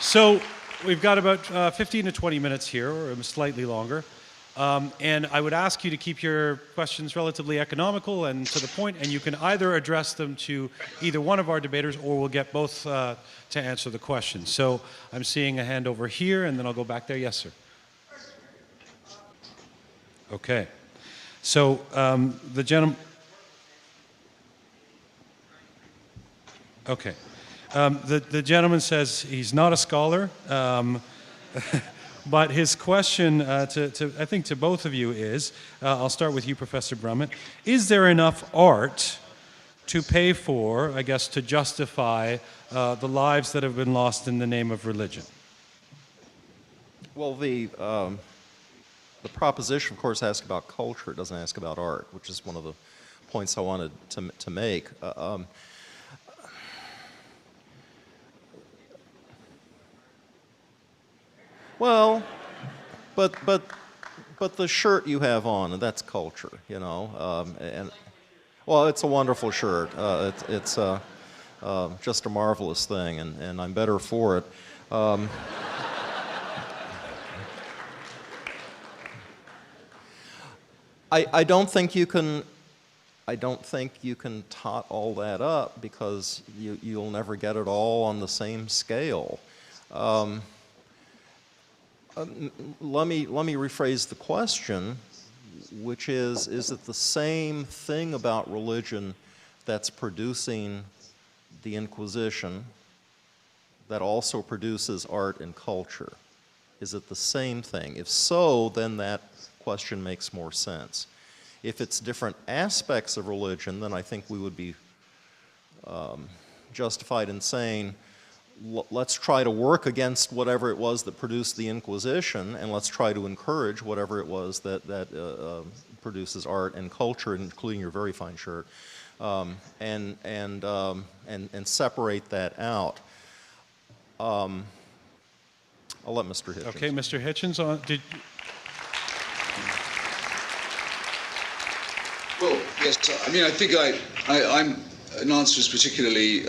So we've got about 15 to 20 minutes here, or slightly longer. And I would ask you to keep your questions relatively economical and to the point, and you can either address them to either one of our debaters, or we'll get both to answer the questions. So I'm seeing a hand over here, and then I'll go back there. Yes, sir. Okay. So the gentleman... Okay. The gentleman says he's not a scholar, but his question I think to both of you is, I'll start with you, Professor Brummett, is there enough art to pay for, I guess, to justify the lives that have been lost in the name of religion? Well, the proposition, of course, asks about culture. It doesn't ask about art, which is one of the points I wanted to make. Well, but the shirt you have on, that's culture, you know. Well, it's a wonderful shirt. It's just a marvelous thing, and I'm better for it. I don't think you can tot all that up, because you'll never get it all on the same scale. Let me rephrase the question, which is it the same thing about religion that's producing the Inquisition that also produces art and culture? Is it the same thing? If so, then that question makes more sense. If it's different aspects of religion, then I think we would be justified in saying, let's try to work against whatever it was that produced the Inquisition, and let's try to encourage whatever it was that produces art and culture, including your very fine shirt, and separate that out. I'll let Mr. Hitchens. Okay, Mr. Hitchens, Well, yes. I mean, I think I'm an answer is particularly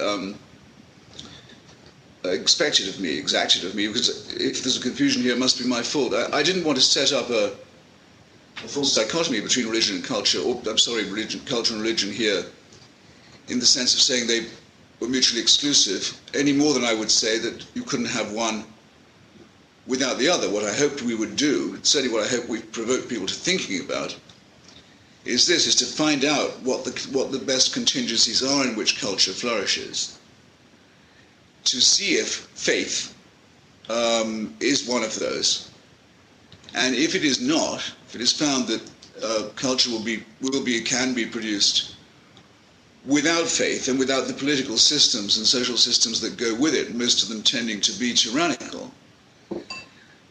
exacted of me, because if there's a confusion here, it must be my fault. I didn't want to set up a false dichotomy between religion and culture, or, I'm sorry, culture and religion here, in the sense of saying they were mutually exclusive, any more than I would say that you couldn't have one without the other. What I hoped we would do, certainly what I hope we've provoked people to thinking about, is to find out what the best contingencies are in which culture flourishes, to see if faith is one of those, and if it is not, if it is found that culture can be produced without faith and without the political systems and social systems that go with it, most of them tending to be tyrannical,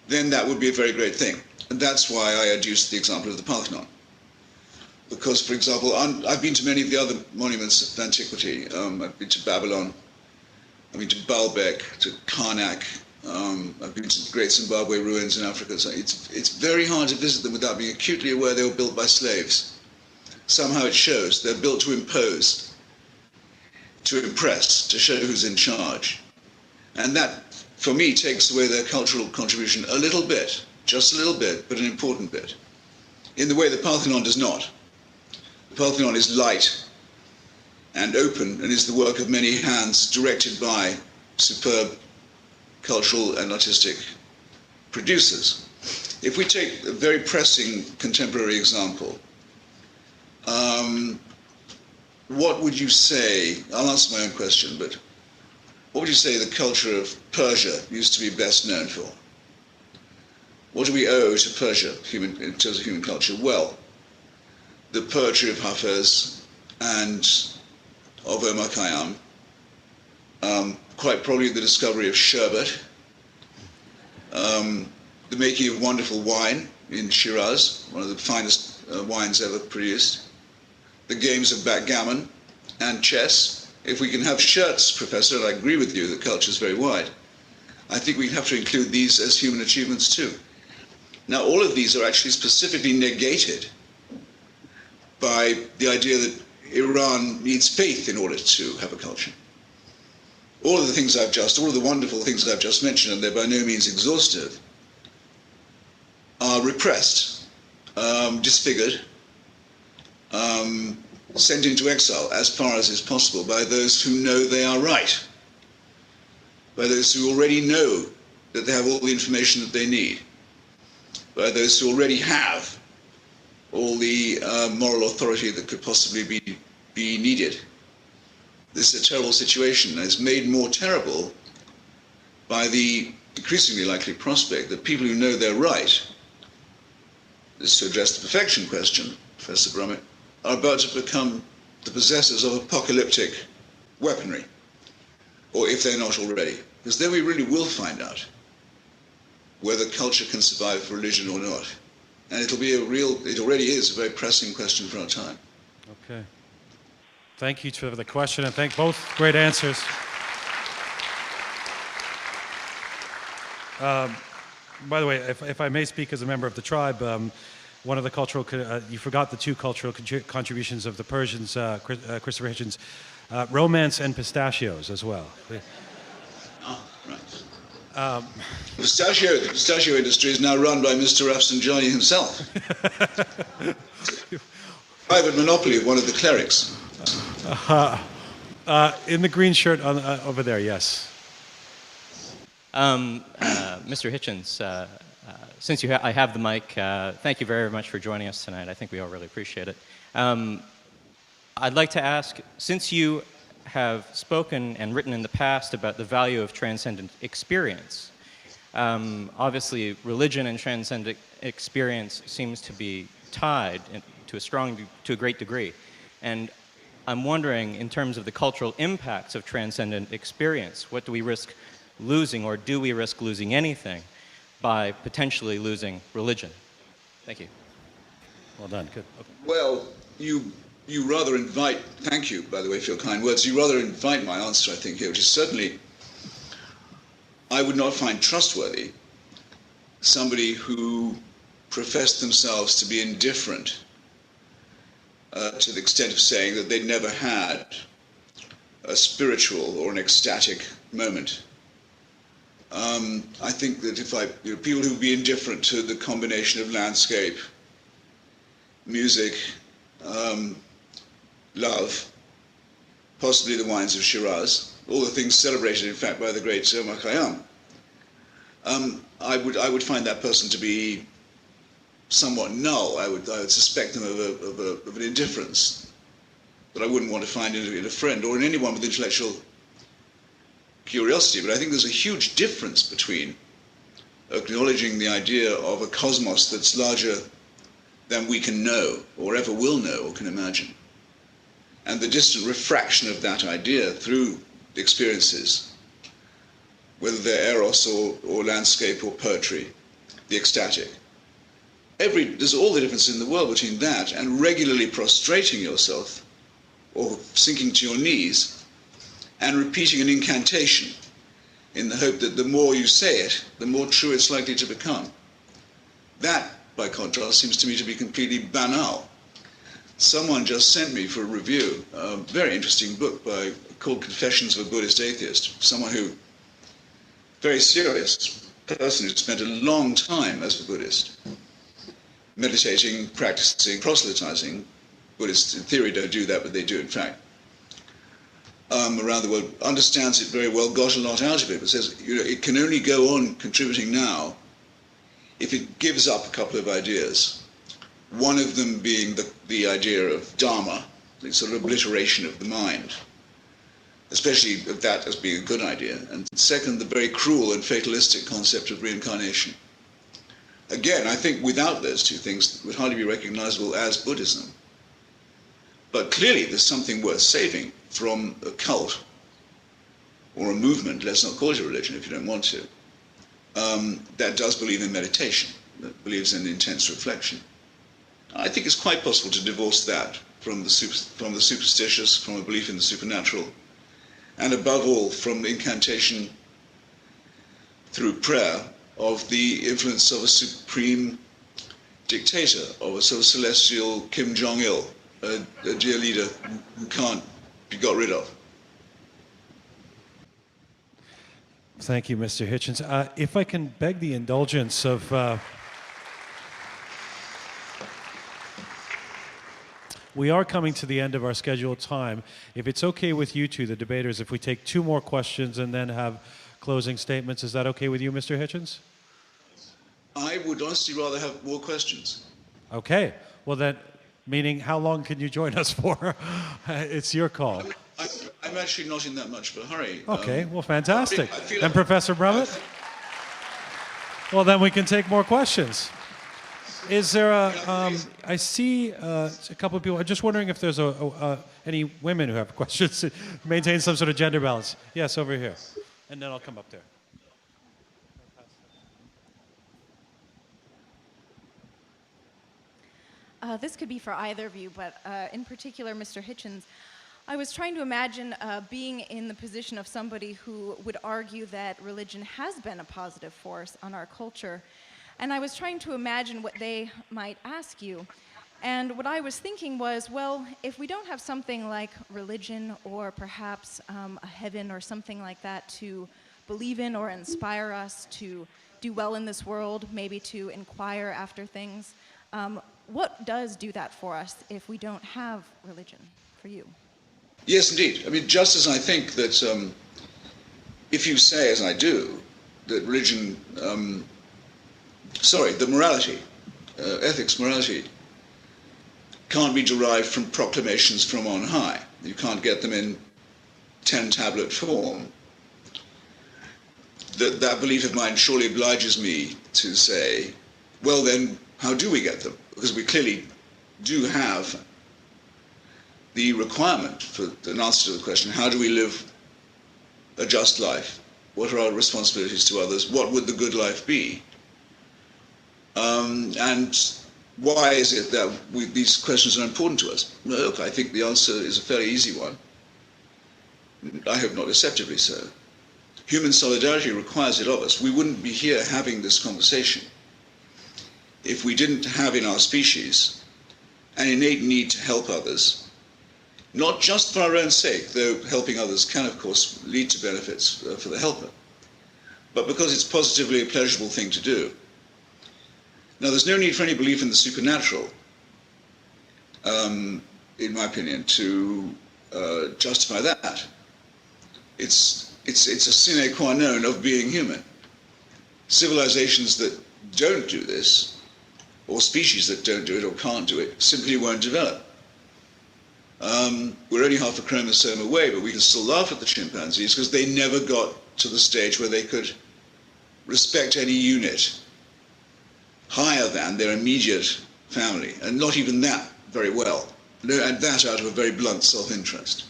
then that would be a very great thing. And that's why I adduced the example of the Parthenon. Because, for example, I've been to many of the other monuments of antiquity. I've been to Babylon, I've been to Baalbek, to Karnak, I've been to the Great Zimbabwe ruins in Africa. So it's very hard to visit them without being acutely aware they were built by slaves. Somehow it shows they're built to impose, to impress, to show who's in charge. And that, for me, takes away their cultural contribution a little bit, just a little bit, but an important bit, in the way the Parthenon does not. The Parthenon is light and open, and is the work of many hands directed by superb cultural and artistic producers. If we take a very pressing contemporary example, what would you say, I'll answer my own question, but what would you say the culture of Persia used to be best known for? What do we owe to Persia in terms of human culture? Well, the poetry of Hafez and of Omar Khayyam, quite probably the discovery of sherbet, the making of wonderful wine in Shiraz, one of the finest wines ever produced, the games of backgammon and chess. If we can have shirts, Professor, and I agree with you that culture is very wide, I think we have to include these as human achievements too. Now, all of these are actually specifically negated by the idea that Iran needs faith in order to have a culture. all of the wonderful things I've just mentioned, and they're by no means exhaustive, are repressed, disfigured, sent into exile as far as is possible by those who know they are right, by those who already know that they have all the information that they need, by those who already have all the moral authority that could possibly be needed. This is a terrible situation, and it's made more terrible by the increasingly likely prospect that people who know they're right, this is to address the perfection question, Professor Brummett, are about to become the possessors of apocalyptic weaponry, or if they're not already. Because then we really will find out whether culture can survive religion or not. And it already is a very pressing question for our time. Okay. Thank you for the question, and thank both great answers. By the way, if I may speak as a member of the tribe, one of the cultural, you forgot the two cultural contributions of the Persians, Christopher Hitchens, romance and pistachios as well. Oh, right. The pistachio industry is now run by Mr. Rafsanjani himself. Private monopoly of one of the clerics. In the green shirt over there, yes. Mr. Hitchens, since I have the mic, thank you very much for joining us tonight. I think we all really appreciate it. I'd like to ask, since you have spoken and written in the past about the value of transcendent experience, obviously religion and transcendent experience seems to be tied to a great degree. And I'm wondering, in terms of the cultural impacts of transcendent experience, what do we risk losing, or do we risk losing anything by potentially losing religion? Thank you. Well done. Good. Okay. Well, you rather invite, thank you, by the way, for your kind words, you rather invite my answer, I think, here, which is certainly, I would not find trustworthy somebody who professed themselves to be indifferent to the extent of saying that they'd never had a spiritual or an ecstatic moment. I think that people who would be indifferent to the combination of landscape, music, love, possibly the wines of Shiraz, all the things celebrated, in fact, by the great Omar Khayyam, I would find that person to be somewhat null. I would suspect them of an indifference that I wouldn't want to find in a friend or in anyone with intellectual curiosity. But I think there's a huge difference between acknowledging the idea of a cosmos that's larger than we can know or ever will know or can imagine, and the distant refraction of that idea through experiences, whether they're eros or landscape or poetry, the ecstatic. There's all the difference in the world between that and regularly prostrating yourself or sinking to your knees and repeating an incantation in the hope that the more you say it, the more true it's likely to become. That, by contrast, seems to me to be completely banal. Someone just sent me for a review a very interesting book called Confessions of a Buddhist Atheist. Someone very serious person who spent a long time as a Buddhist, meditating, practicing, proselytizing. Buddhists in theory don't do that, but they do in fact. Around the world, understands it very well, got a lot out of it, but says, it can only go on contributing now if it gives up a couple of ideas. One of them being the idea of Dharma, the sort of obliteration of the mind, especially of that as being a good idea. And second, the very cruel and fatalistic concept of reincarnation. Again, I think without those two things, it would hardly be recognizable as Buddhism. But clearly there's something worth saving from a cult or a movement, let's not call it a religion if you don't want to, that does believe in meditation, that believes in intense reflection. I think it's quite possible to divorce that from the superstitious, from a belief in the supernatural, and above all from incantation through prayer of the influence of a supreme dictator, of a sort of celestial Kim Jong-il, a dear leader who can't be got rid of. Thank you, Mr. Hitchens. If I can beg the indulgence of... we are coming to the end of our scheduled time. If it's okay with you two, the debaters, if we take 2 more questions and then have closing statements, is that okay with you, Mr. Hitchens? I would honestly rather have more questions. Okay. Well, then, meaning how long can you join us for? It's your call. I'm actually not in that much of a hurry. Okay, well, fantastic. I feel And like- Professor Brummett? Well, then we can take more questions. Is there I see a couple of people, I'm just wondering if there's any women who have questions to maintain some sort of gender balance. Yes, over here. And then I'll come up there. This could be for either of you, but in particular, Mr. Hitchens, I was trying to imagine being in the position of somebody who would argue that religion has been a positive force on our culture. And I was trying to imagine what they might ask you. And what I was thinking was, well, if we don't have something like religion or perhaps a heaven or something like that to believe in or inspire us to do well in this world, maybe to inquire after things, what does do that for us if we don't have religion for you? Yes, indeed. I mean, just as I think that if you say, as I do, that religion, the morality, ethics, morality, can't be derived from proclamations from on high. You can't get them in 10-tablet form. That belief of mine surely obliges me to say, well then, how do we get them? Because we clearly do have the requirement for an answer to the question, how do we live a just life? What are our responsibilities to others? What would the good life be? And why is it that these questions are important to us? Look, I think the answer is a fairly easy one. I hope not deceptively so. Human solidarity requires it of us. We wouldn't be here having this conversation if we didn't have in our species an innate need to help others, not just for our own sake, though helping others can, of course, lead to benefits for the helper, but because it's positively a pleasurable thing to do. Now, there's no need for any belief in the supernatural, in my opinion, to justify that. It's a sine qua non of being human. Civilizations that don't do this, or species that don't do it or can't do it, simply won't develop. We're only half a chromosome away, but we can still laugh at the chimpanzees because they never got to the stage where they could respect any unit higher than their immediate family, and not even that very well, and that out of a very blunt self-interest.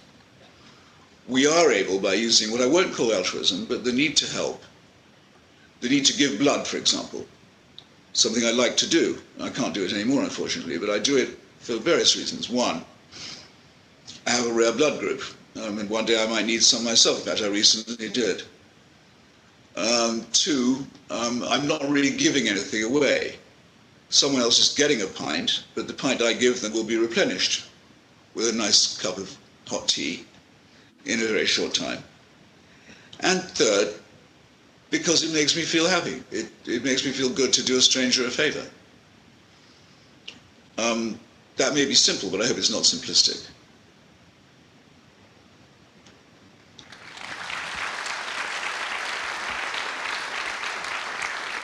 We are able, by using what I won't call altruism, but the need to help, the need to give blood, for example, something I like to do. I can't do it anymore, unfortunately, but I do it for various reasons. One, I have a rare blood group, and one day I might need some myself. In fact, I recently did. Two, I'm not really giving anything away. Someone else is getting a pint, but the pint I give them will be replenished with a nice cup of hot tea in a very short time. And third, because it makes me feel happy. It makes me feel good to do a stranger a favor. That may be simple, but I hope it's not simplistic.